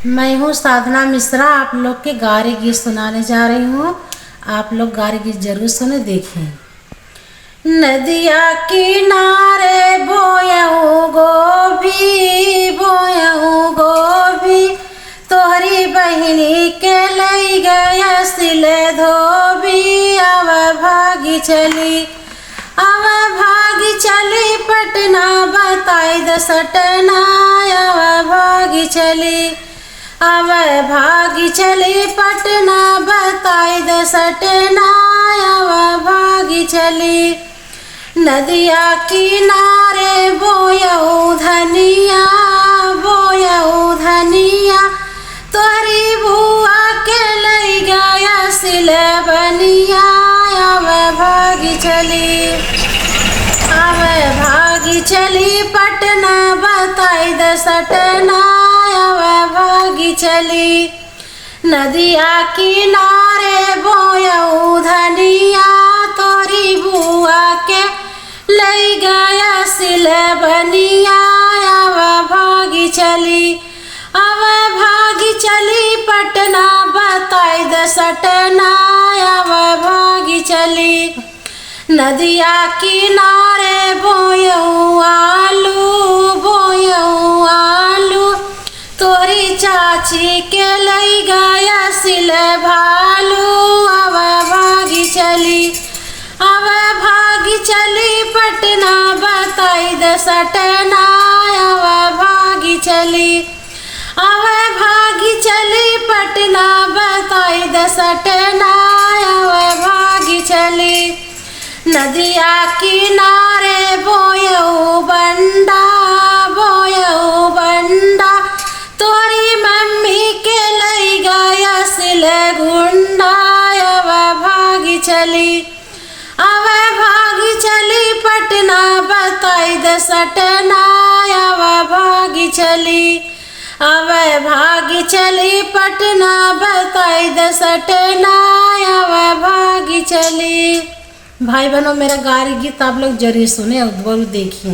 मैं हूँ साधना मिश्रा, आप लोग के गारे गीत सुनाने जा रही हूँ। आप लोग गारे गीत जरूर सुने, देखें। नदिया किनारे बोयऊ गोभी, बोयऊ गोभी, तोहरी बहिनी के लई गया सिले धोबी। अब भागी चली, अब भागी चली पटना, बताई द सटना। अब भागी चली, अब भागी चली पटना, बताई द सटना। अब भागी चली, नदिया किनारे बोयऊ धनिया, बोयऊ धनिया, तोहरी बुआ के लई गया सिले बनिया। अब भागी चली, अब भागी चली पटना, बताई द सटना। अब भागी चली, नदिया किनारे बोयऊ धनिया, तोरी बुआ के लई गया सिले बनिया। अब भागी चली, अब भागी चली पटना, बताई द सटना। अब भागी चली, नदिया किनारे बोयऊ आलू, बोयऊ आलू, तोरी चाची के लई गया सिले भालू। अब भागी चली, अब भागी चली पटना, बताई द सटना। अब भागी चली, अब भागी चली पटना, बताई द सटना। अब भागी चली, नदिया किनारे बोयऊ बंडा, बोयऊ बंडा, तोरी मम्मी के लई गया सिले गुंडा। अब भागी चली, अब भागी चली पटना, बताई द सटना। अब भागी चली, अब भागी चली पटना, बताई द सटना। अब भागी चली। भाई बहनों, मेरा गारी गीत आप लोग जरूर सुने और जरूर देखिए।